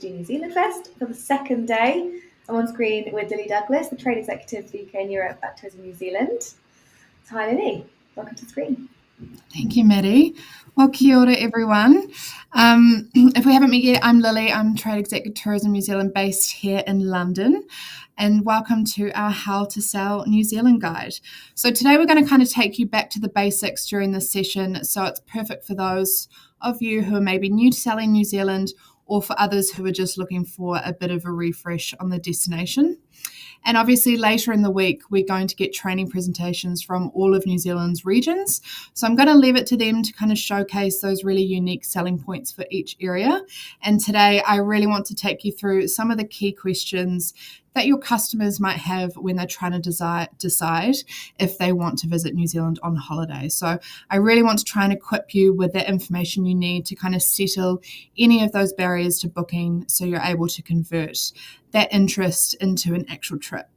TTG New Zealand Fest for the second day. I'm on screen with Lily Douglas, the Trade Executive for UK and Europe at Tourism New Zealand. So hi Lily, welcome to the screen. Thank you, Maddie. Well, kia ora, everyone. If we haven't met yet, I'm Lily. I'm Trade Executive Tourism New Zealand based here in London. And welcome to our How to Sell New Zealand guide. So today we're going to kind of take you back to the basics during this session. So it's perfect for those of you who are maybe new to selling New Zealand or for others who are just looking for a bit of a refresh on the destination. And obviously later in the week, we're going to get training presentations from all of New Zealand's regions. So I'm going to leave it to them to kind of showcase those really unique selling points for each area. And today I really want to take you through some of the key questions that your customers might have when they're trying to decide if they want to visit New Zealand on holiday. So I really want to try and equip you with the information you need to kind of settle any of those barriers to booking so you're able to convert that interest into an actual trip.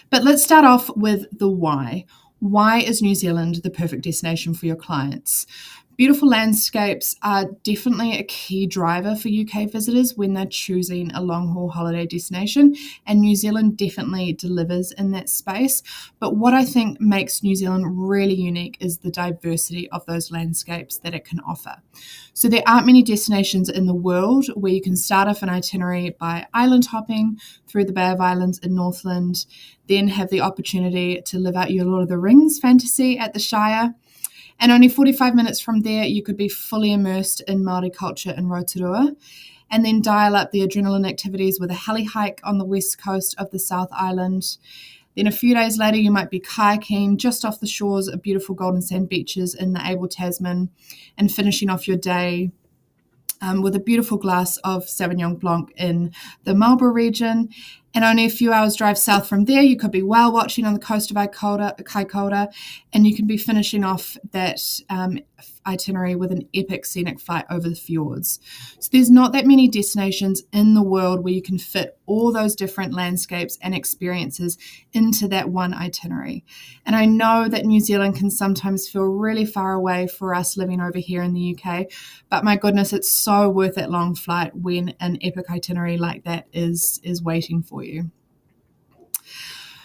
But let's start off with the why. Why is New Zealand the perfect destination for your clients? Beautiful landscapes are definitely a key driver for UK visitors when they're choosing a long-haul holiday destination, and New Zealand definitely delivers in that space. But what I think makes New Zealand really unique is the diversity of those landscapes that it can offer. So there aren't many destinations in the world where you can start off an itinerary by island hopping through the Bay of Islands in Northland, then have the opportunity to live out your Lord of the Rings fantasy at the Shire. And only 45 minutes from there, you could be fully immersed in Māori culture in Rotorua, and then dial up the adrenaline activities with a heli hike on the west coast of the South Island. Then a few days later, you might be kayaking just off the shores of beautiful golden sand beaches in the Able Tasman, and finishing off your day with a beautiful glass of Sauvignon Blanc in the Marlborough region. And only a few hours drive south from there, you could be whale watching on the coast of Kaikoura, and you can be finishing off that itinerary with an epic scenic flight over the fjords. So there's not that many destinations in the world where you can fit all those different landscapes and experiences into that one itinerary. And I know that New Zealand can sometimes feel really far away for us living over here in the UK, but my goodness, it's so worth that long flight when an epic itinerary like that is waiting for you.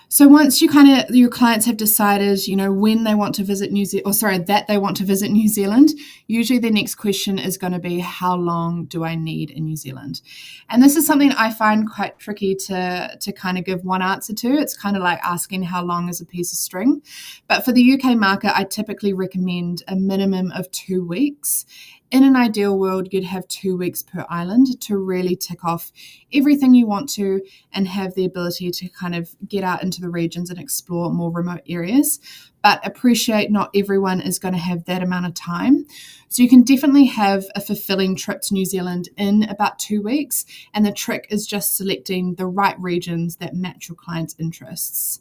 So once your clients have decided, when they want to visit that they want to visit New Zealand, usually the next question is going to be, how long do I need in New Zealand? And this is something I find quite tricky to kind of give one answer to. It's kind of like asking how long is a piece of string. But for the UK market, I typically recommend a minimum of 2 weeks. In an ideal world, you'd have 2 weeks per island to really tick off everything you want to and have the ability to kind of get out into the regions and explore more remote areas. But appreciate not everyone is going to have that amount of time. So you can definitely have a fulfilling trip to New Zealand in about 2 weeks. And the trick is just selecting the right regions that match your client's interests.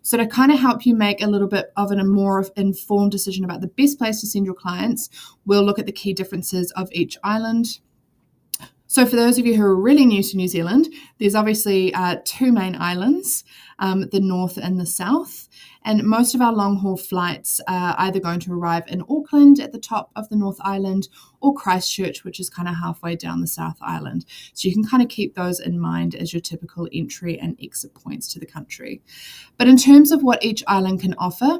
So to kind of help you make a little bit of a more informed decision about the best place to send your clients, we'll look at the key differences of each island. So for those of you who are really new to New Zealand, there's obviously 2 main islands, the north and the south. And most of our long-haul flights are either going to arrive in Auckland at the top of the North Island or Christchurch, which is kind of halfway down the South Island. So you can kind of keep those in mind as your typical entry and exit points to the country. But in terms of what each island can offer,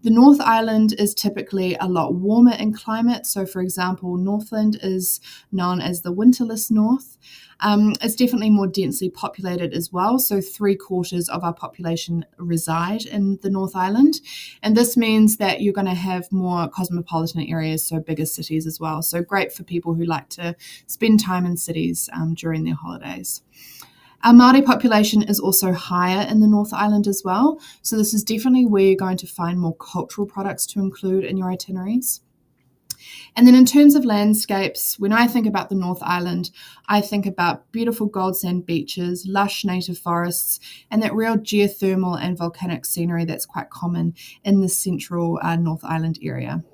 the North Island is typically a lot warmer in climate. So for example, Northland is known as the winterless north. It's definitely more densely populated as well. So 3/4 of our population reside in the North Island. And this means that you're going to have more cosmopolitan areas, so bigger cities as well. So great for people who like to spend time in cities during their holidays. Our Māori population is also higher in the North Island as well. So this is definitely where you're going to find more cultural products to include in your itineraries. And then in terms of landscapes, when I think about the North Island, I think about beautiful gold sand beaches, lush native forests, and that real geothermal and volcanic scenery that's quite common in the central North Island area.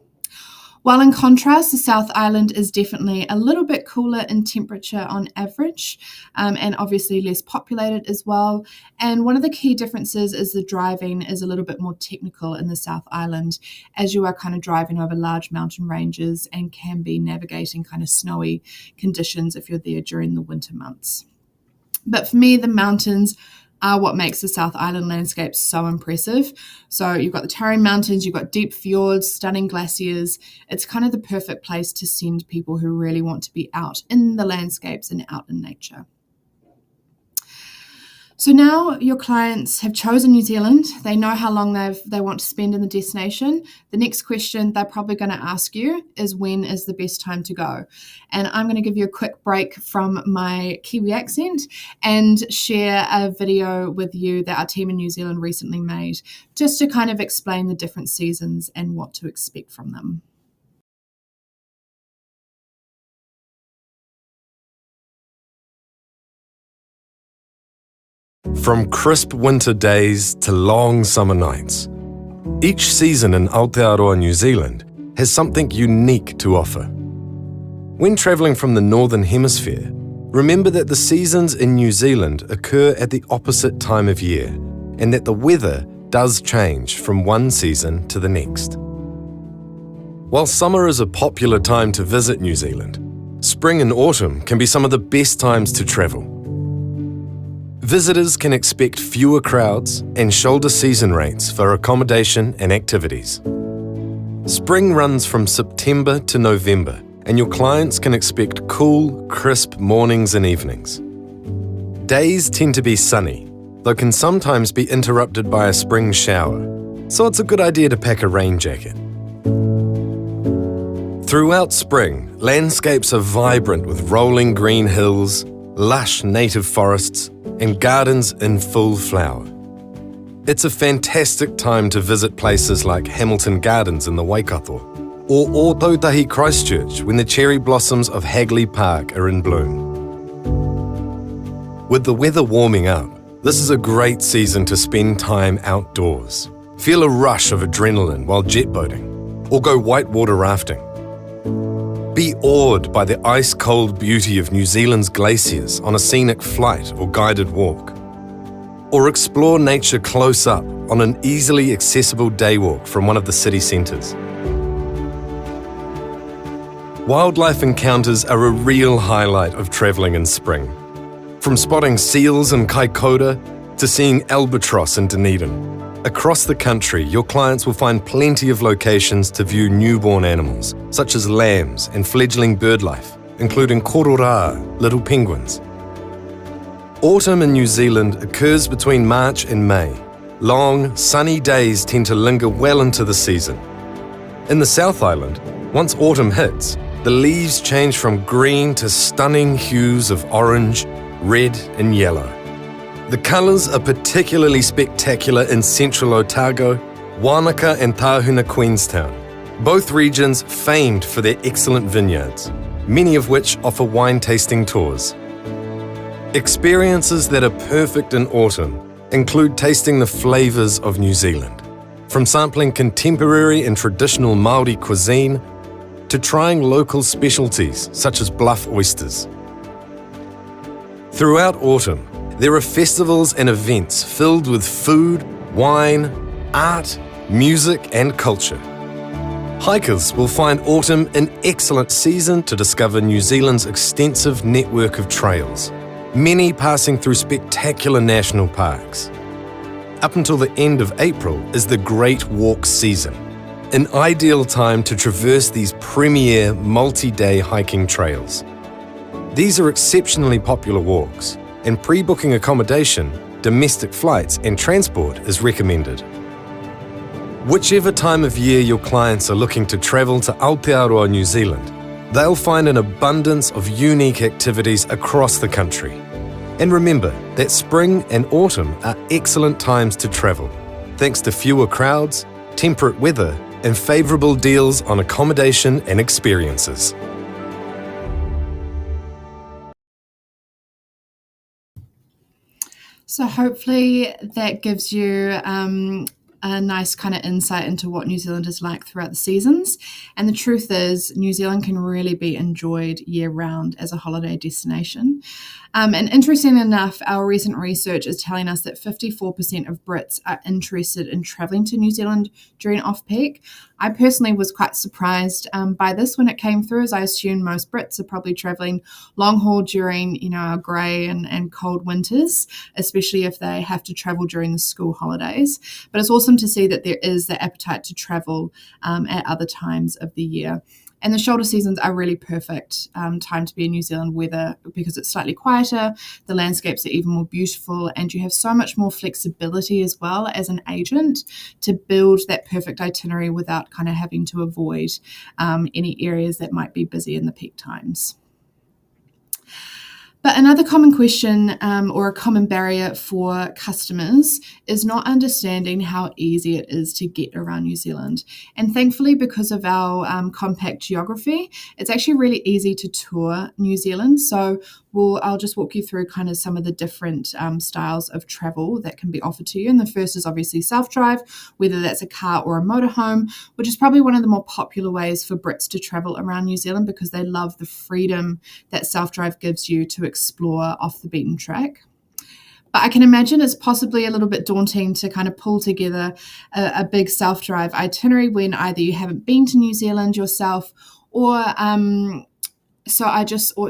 While in contrast, the South Island is definitely a little bit cooler in temperature on average, and obviously less populated as well. And one of the key differences is the driving is a little bit more technical in the South Island, as you are kind of driving over large mountain ranges and can be navigating kind of snowy conditions if you're there during the winter months. But for me, the mountains are what makes the South Island landscape so impressive. So you've got the towering mountains, you've got deep fjords, stunning glaciers. It's kind of the perfect place to send people who really want to be out in the landscapes and out in nature. So now your clients have chosen New Zealand. They know how long they want to spend in the destination. The next question they're probably going to ask you is, when is the best time to go? And I'm going to give you a quick break from my Kiwi accent and share a video with you that our team in New Zealand recently made, just to kind of explain the different seasons and what to expect from them. From crisp winter days to long summer nights, each season in Aotearoa, New Zealand has something unique to offer. When travelling from the Northern Hemisphere, remember that the seasons in New Zealand occur at the opposite time of year, and that the weather does change from one season to the next. While summer is a popular time to visit New Zealand, spring and autumn can be some of the best times to travel. Visitors can expect fewer crowds and shoulder season rates for accommodation and activities. Spring runs from September to November, and your clients can expect cool, crisp mornings and evenings. Days tend to be sunny, though can sometimes be interrupted by a spring shower, so it's a good idea to pack a rain jacket. Throughout spring, landscapes are vibrant with rolling green hills, lush native forests, and gardens in full flower. It's a fantastic time to visit places like Hamilton Gardens in the Waikato, or Ōtautahi Christchurch when the cherry blossoms of Hagley Park are in bloom. With the weather warming up, this is a great season to spend time outdoors. Feel a rush of adrenaline while jet boating, or go whitewater rafting. Be awed by the ice-cold beauty of New Zealand's glaciers on a scenic flight or guided walk. Or explore nature close up on an easily accessible day walk from one of the city centres. Wildlife encounters are a real highlight of travelling in spring. From spotting seals in Kaikoura to seeing albatross in Dunedin. Across the country, your clients will find plenty of locations to view newborn animals, such as lambs and fledgling bird life, including korora, little penguins. Autumn in New Zealand occurs between March and May. Long, sunny days tend to linger well into the season. In the South Island, once autumn hits, the leaves change from green to stunning hues of orange, red and yellow. The colours are particularly spectacular in central Otago, Wanaka and Tahuna Queenstown, both regions famed for their excellent vineyards, many of which offer wine tasting tours. Experiences that are perfect in autumn include tasting the flavours of New Zealand, from sampling contemporary and traditional Māori cuisine to trying local specialties such as bluff oysters. Throughout autumn, there are festivals and events filled with food, wine, art, music and culture. Hikers will find autumn an excellent season to discover New Zealand's extensive network of trails, many passing through spectacular national parks. Up until the end of April is the Great Walk season, an ideal time to traverse these premier multi-day hiking trails. These are exceptionally popular walks, and pre-booking accommodation, domestic flights and transport is recommended. Whichever time of year your clients are looking to travel to Aotearoa, New Zealand, they'll find an abundance of unique activities across the country. And remember that spring and autumn are excellent times to travel, thanks to fewer crowds, temperate weather and favourable deals on accommodation and experiences. So hopefully that gives you a nice kind of insight into what New Zealand is like throughout the seasons. And the truth is, New Zealand can really be enjoyed year-round as a holiday destination. And interesting enough, our recent research is telling us that 54% of Brits are interested in travelling to New Zealand during off-peak. I personally was quite surprised by this when it came through, as I assume most Brits are probably travelling long haul during, our grey and cold winters, especially if they have to travel during the school holidays. But it's awesome to see that there is the appetite to travel at other times of the year. And the shoulder seasons are really perfect time to be in New Zealand weather because it's slightly quieter, the landscapes are even more beautiful, and you have so much more flexibility as well as an agent to build that perfect itinerary without kind of having to avoid any areas that might be busy in the peak times. But another common question or a common barrier for customers is not understanding how easy it is to get around New Zealand. And thankfully, because of our compact geography, it's actually really easy to tour New Zealand. So I'll just walk you through kind of some of the different styles of travel that can be offered to you. And the first is obviously self-drive, whether that's a car or a motorhome, which is probably one of the more popular ways for Brits to travel around New Zealand because they love the freedom that self-drive gives you to explore off the beaten track. But I can imagine it's possibly a little bit daunting to kind of pull together a big self-drive itinerary when either you haven't been to New Zealand yourself or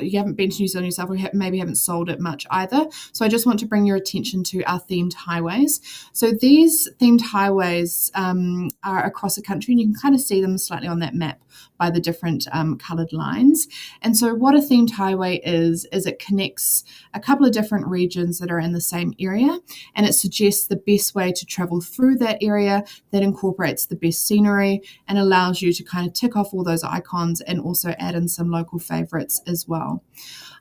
you haven't been to New Zealand yourself or maybe haven't sold it much either. So I just want to bring your attention to our themed highways. So these themed highways are across the country, and you can kind of see them slightly on that map by the different coloured lines. And so what a themed highway is it connects a couple of different regions that are in the same area, and it suggests the best way to travel through that area that incorporates the best scenery and allows you to kind of tick off all those icons and also add in some local favourites as well.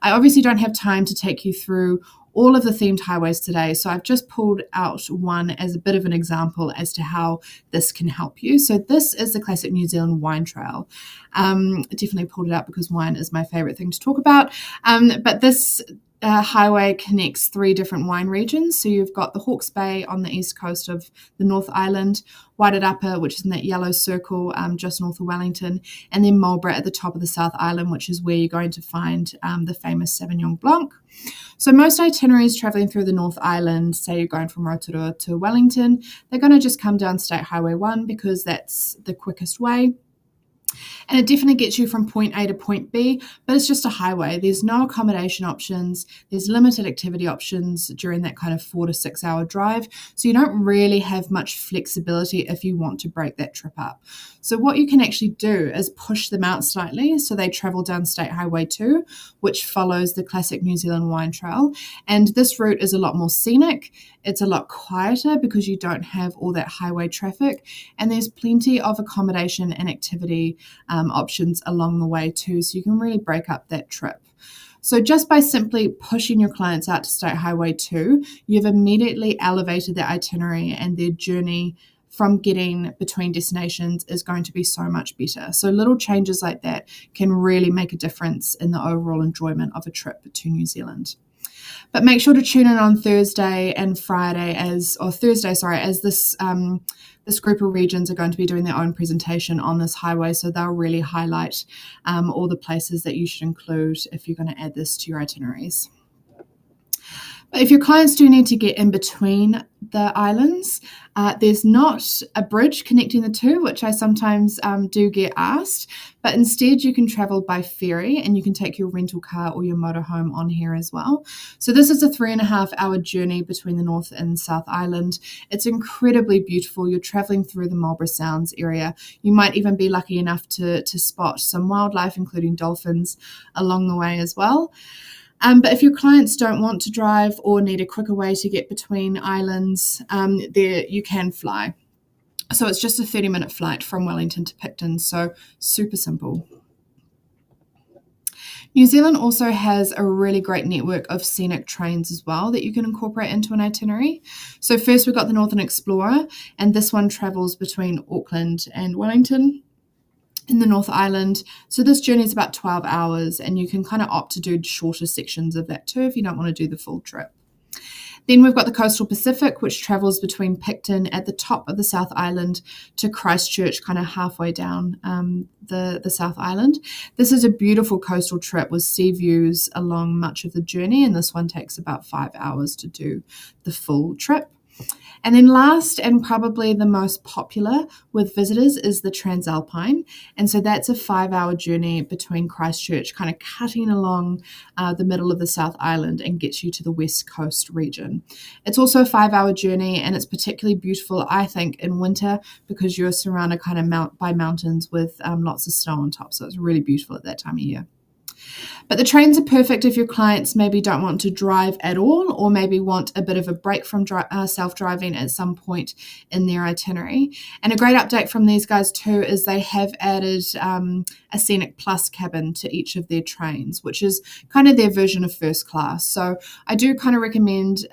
I obviously don't have time to take you through all of the themed highways today, so I've just pulled out one as a bit of an example as to how this can help you. So this is the classic New Zealand wine trail. I definitely pulled it out because wine is my favourite thing to talk about, but this highway connects 3 different wine regions. So you've got the Hawke's Bay on the east coast of the North Island, Wairarapa, which is in that yellow circle just north of Wellington, and then Marlborough at the top of the South Island, which is where you're going to find the famous Sauvignon Blanc. So most itineraries travelling through the North Island, say you're going from Rotorua to Wellington, they're going to just come down State Highway 1 because that's the quickest way. And it definitely gets you from point A to point B, but it's just a highway. There's no accommodation options. There's limited activity options during that kind of 4 to 6 hour drive. So you don't really have much flexibility if you want to break that trip up. So what you can actually do is push them out slightly so they travel down State Highway 2, which follows the classic New Zealand wine trail. And this route is a lot more scenic. It's a lot quieter because you don't have all that highway traffic, and there's plenty of accommodation and activity options along the way too, so you can really break up that trip. So just by simply pushing your clients out to State Highway 2, you've immediately elevated their itinerary, and their journey from getting between destinations is going to be so much better. So little changes like that can really make a difference in the overall enjoyment of a trip to New Zealand. But make sure to tune in on Thursday and Friday as this group of regions are going to be doing their own presentation on this highway. So they'll really highlight all the places that you should include if you're going to add this to your itineraries. But if your clients do need to get in between the islands, there's not a bridge connecting the two, which I sometimes do get asked, but instead you can travel by ferry, and you can take your rental car or your motorhome on here as well. So this is a 3.5 hour journey between the North and South Island. It's incredibly beautiful. You're traveling through the Marlborough Sounds area. You might even be lucky enough to spot some wildlife, including dolphins, along the way as well. But if your clients don't want to drive or need a quicker way to get between islands, you can fly. So it's just a 30-minute flight from Wellington to Picton, so super simple. New Zealand also has a really great network of scenic trains as well that you can incorporate into an itinerary. So first we've got the Northern Explorer, and this one travels between Auckland and Wellington in the North Island. So this journey is about 12 hours, and you can kind of opt to do shorter sections of that too if you don't want to do the full trip. Then we've got the Coastal Pacific, which travels between Picton at the top of the South Island to Christchurch, kind of halfway down the South Island. This is a beautiful coastal trip with sea views along much of the journey, and this one takes about 5 hours to do the full trip. And then last, and probably the most popular with visitors, is the Transalpine. And so that's a 5-hour journey between Christchurch, kind of cutting along the middle of the South Island and gets you to the West Coast region. It's also a 5-hour journey, and it's particularly beautiful, I think, in winter because you're surrounded kind of by mountains with lots of snow on top. So it's really beautiful at that time of year. But the trains are perfect if your clients maybe don't want to drive at all, or maybe want a bit of a break from self-driving at some point in their itinerary. And a great update from these guys too is they have added a Scenic Plus cabin to each of their trains, which is kind of their version of first class. So I do kind of recommend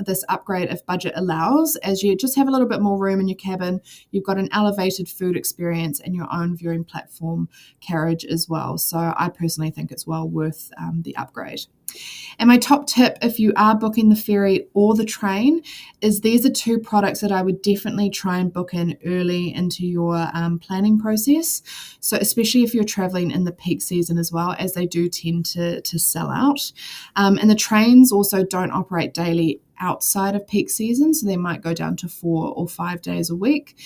this upgrade if budget allows, as you just have a little bit more room in your cabin. You've got an elevated food experience and your own viewing platform carriage as well. So I personally think it's well worth the upgrade. And my top tip, if you are booking the ferry or the train, is these are two products that I would definitely try and book in early into your planning process. So especially if you're traveling in the peak season as well, as they do tend to sell out. And the trains also don't operate daily outside of peak season, so they might go down to 4 or 5 days a week.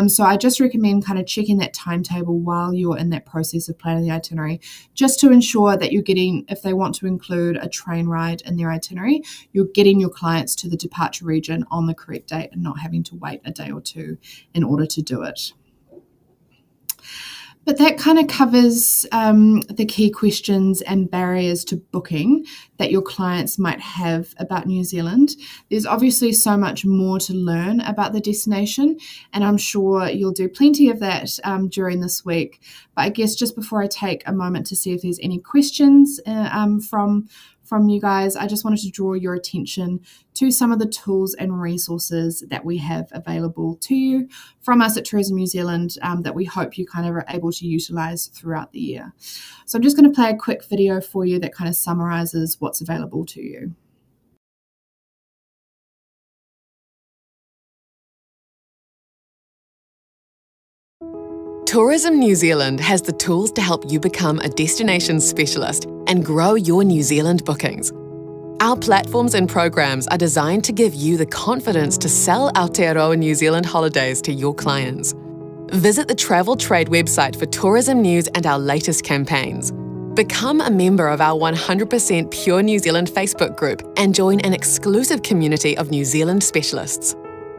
So I just recommend kind of checking that timetable while you're in that process of planning the itinerary, just to ensure that you're getting, if they want to include a train ride in their itinerary, you're getting your clients to the departure region on the correct date and not having to wait a day or two in order to do it. But that kind of covers the key questions and barriers to booking that your clients might have about New Zealand. There's obviously so much more to learn about the destination, and I'm sure you'll do plenty of that during this week. But I guess just before I take a moment to see if there's any questions from you guys, I just wanted to draw your attention to some of the tools and resources that we have available to you from us at Tourism New Zealand that we hope you kind of are able to utilise throughout the year. So I'm just going to play a quick video for you that kind of summarises what's available to you. Tourism New Zealand has the tools to help you become a destination specialist and grow your New Zealand bookings. Our platforms and programs are designed to give you the confidence to sell Aotearoa New Zealand holidays to your clients. Visit the Travel Trade website for tourism news and our latest campaigns. Become a member of our 100% Pure New Zealand Facebook group and join an exclusive community of New Zealand specialists.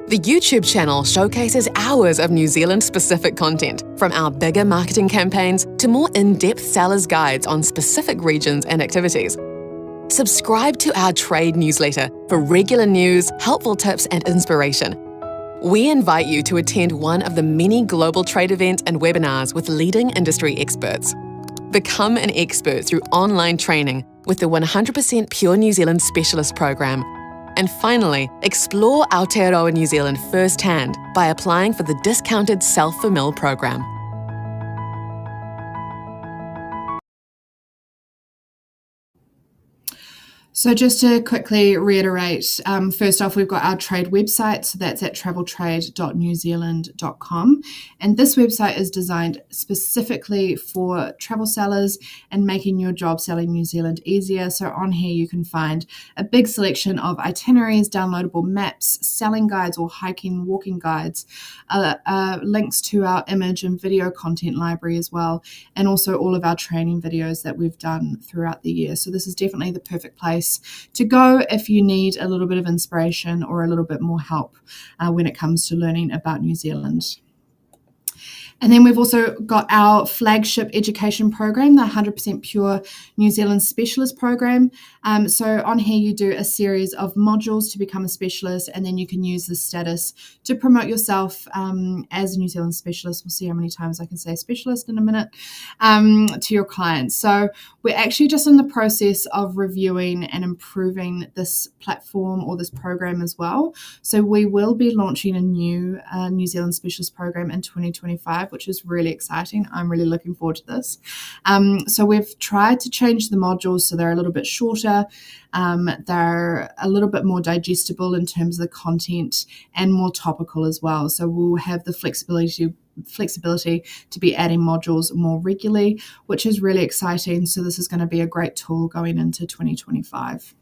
The YouTube channel showcases hours of New Zealand-specific content, from our bigger marketing campaigns to more in-depth sellers' guides on specific regions and activities. Subscribe to our trade newsletter for regular news, helpful tips and inspiration. We invite you to attend one of the many global trade events and webinars with leading industry experts. Become an expert through online training with the 100% Pure New Zealand Specialist Program. And finally, explore Aotearoa New Zealand firsthand by applying for the discounted Self-for-Mill program. So just to quickly reiterate, first off, we've got our trade website, so that's at traveltrade.newzealand.com. And this website is designed specifically for travel sellers and making your job selling New Zealand easier. So on here, you can find a big selection of itineraries, downloadable maps, selling guides or hiking, walking guides, links to our image and video content library as well, and also all of our training videos that we've done throughout the year. So this is definitely the perfect place to go if you need a little bit of inspiration or a little bit more help when it comes to learning about New Zealand. And then we've also got our flagship education program, the 100% Pure New Zealand Specialist Program. So on here you do a series of modules to become a specialist, and then you can use the status to promote yourself as a New Zealand specialist. We'll see how many times I can say specialist in a minute, to your clients. So we're actually just in the process of reviewing and improving this platform or this program as well. So we will be launching a new New Zealand Specialist Program in 2021. 2025, which is really exciting. I'm really looking forward to this. So we've tried to change the modules so they're a little bit shorter. They're a little bit more digestible in terms of the content and more topical as well. So we'll have the flexibility to be adding modules more regularly, which is really exciting. So this is going to be a great tool going into 2025.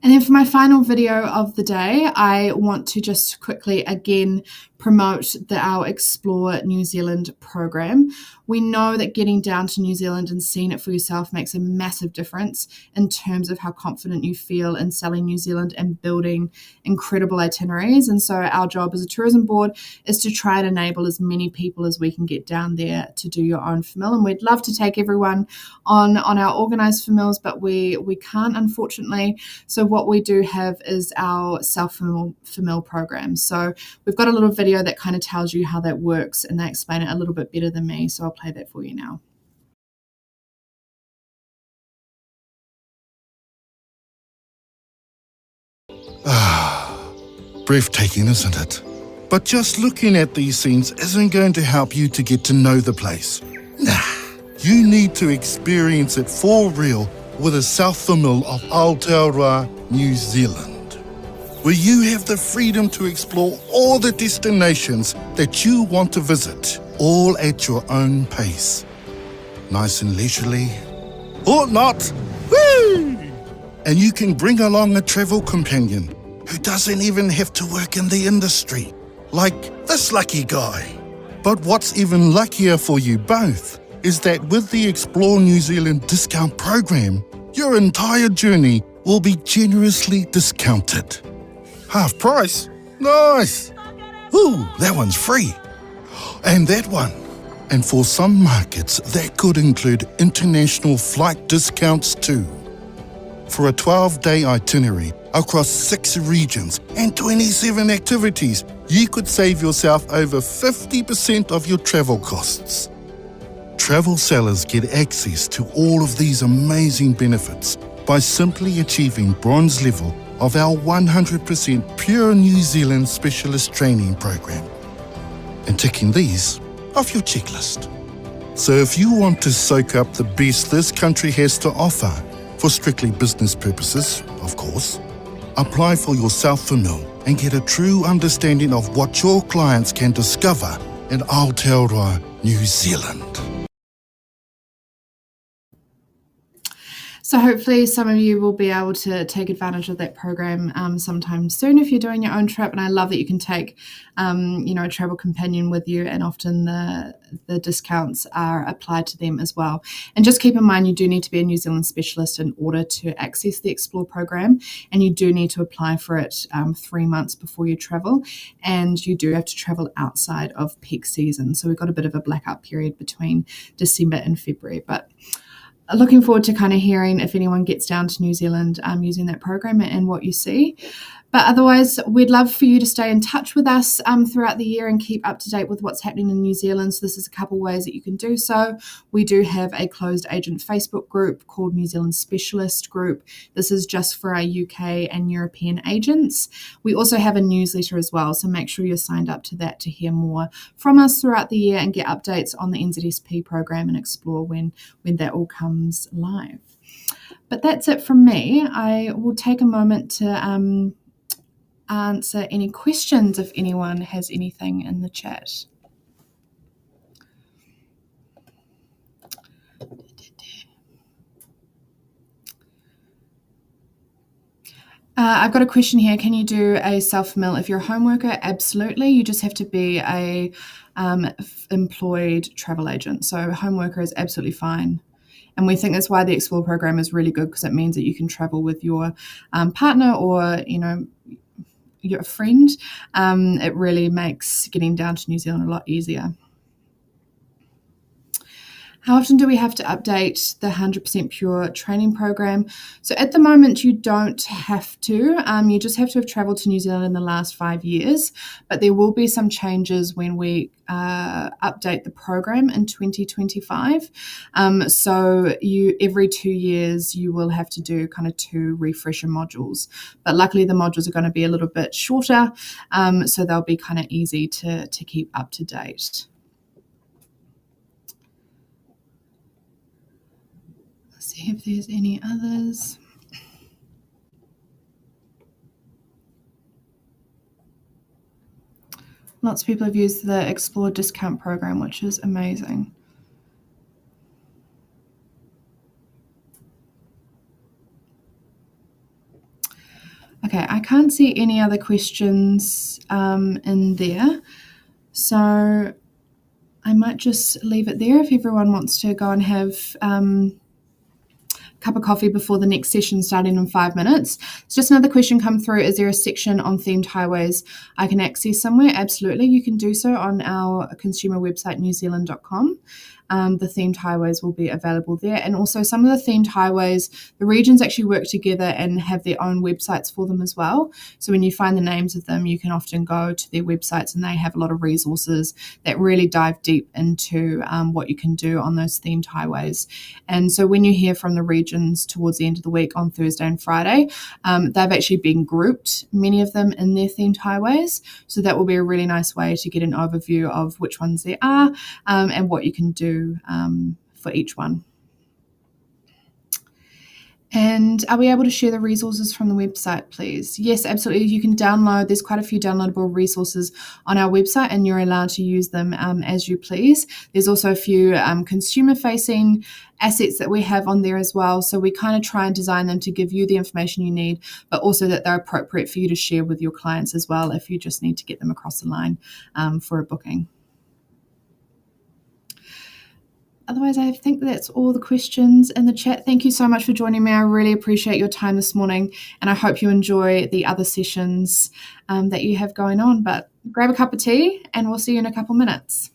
And then for my final video of the day, I want to just quickly again promote our Explore New Zealand program. We know that getting down to New Zealand and seeing it for yourself makes a massive difference in terms of how confident you feel in selling New Zealand and building incredible itineraries. And so our job as a tourism board is to try and enable as many people as we can get down there to do your own FMIL. And we'd love to take everyone on our organised FMILs, but we can't, unfortunately. So what we do have is our self-FMIL program. So we've got a little video that kind of tells you how that works, and they explain it a little bit better than me. So I'll play that for you now. Breathtaking, isn't it? But just looking at these scenes isn't going to help you to get to know the place. Nah, you need to experience it for real with a self-FMIL of Aotearoa, New Zealand, where you have the freedom to explore all the destinations that you want to visit, all at your own pace. Nice and leisurely, or not. Whee! And you can bring along a travel companion who doesn't even have to work in the industry, like this lucky guy. But what's even luckier for you both is that with the Explore New Zealand discount program, your entire journey will be generously discounted. Half price? Nice! Ooh, that one's free. And that one. And for some markets, that could include international flight discounts too. For a 12-day itinerary across 6 regions and 27 activities, you could save yourself over 50% of your travel costs. Travel sellers get access to all of these amazing benefits by simply achieving bronze level of our 100% pure New Zealand specialist training program and ticking these off your checklist. So if you want to soak up the best this country has to offer, for strictly business purposes, of course, apply for your self-FMIL and get a true understanding of what your clients can discover in Aotearoa, New Zealand. So hopefully some of you will be able to take advantage of that program sometime soon if you're doing your own trip. And I love that you can take, a travel companion with you, and often the discounts are applied to them as well. And just keep in mind, you do need to be a New Zealand specialist in order to access the Explore program, and you do need to apply for it 3 months before you travel, and you do have to travel outside of peak season. So we've got a bit of a blackout period between December and February, but looking forward to kind of hearing if anyone gets down to New Zealand using that program and what you see. But otherwise, we'd love for you to stay in touch with us throughout the year and keep up to date with what's happening in New Zealand. So this is a couple ways that you can do so. We do have a closed agent Facebook group called New Zealand Specialist Group. This is just for our UK and European agents. We also have a newsletter as well, so make sure you're signed up to that to hear more from us throughout the year and get updates on the NZSP program and explore when that all comes live. But that's it from me. I will take a moment to answer any questions if anyone has anything in the chat. I've got a question here. Can you do a self-FMIL if you're a home worker? Absolutely. You just have to be a employed travel agent. So home worker is absolutely fine. And we think that's why the Explore program is really good, because it means that you can travel with your partner or, your friend. It really makes getting down to New Zealand a lot easier. How often do we have to update the 100% Pure training program? So at the moment, you don't have to. You just have to have travelled to New Zealand in the last 5 years, but there will be some changes when we update the program in 2025. So every 2 years, you will have to do kind of 2 refresher modules. But luckily, the modules are going to be a little bit shorter, so they'll be kind of easy to keep up to date. See if there's any others. Lots of people have used the Explore discount program, which is amazing. Okay, I can't see any other questions in there. So I might just leave it there if everyone wants to go and have cup of coffee before the next session starting in 5 minutes. It's just another question come through. Is there a section on themed highways I can access somewhere? Absolutely. You can do so on our consumer website, newzealand.com. The themed highways will be available there. And also some of the themed highways, the regions actually work together and have their own websites for them as well. So when you find the names of them, you can often go to their websites and they have a lot of resources that really dive deep into what you can do on those themed highways. And so when you hear from the regions towards the end of the week on Thursday and Friday, they've actually been grouped, many of them in their themed highways. So that will be a really nice way to get an overview of which ones there are and what you can do for each one. And are we able to share the resources from the website, please? Yes, absolutely. You can download. There's quite a few downloadable resources on our website and you're allowed to use them as you please. There's also a few consumer-facing assets that we have on there as well. So we kind of try and design them to give you the information you need, but also that they're appropriate for you to share with your clients as well if you just need to get them across the line for a booking. Otherwise, I think that's all the questions in the chat. Thank you so much for joining me. I really appreciate your time this morning, and I hope you enjoy the other sessions that you have going on. But grab a cup of tea, and we'll see you in a couple minutes.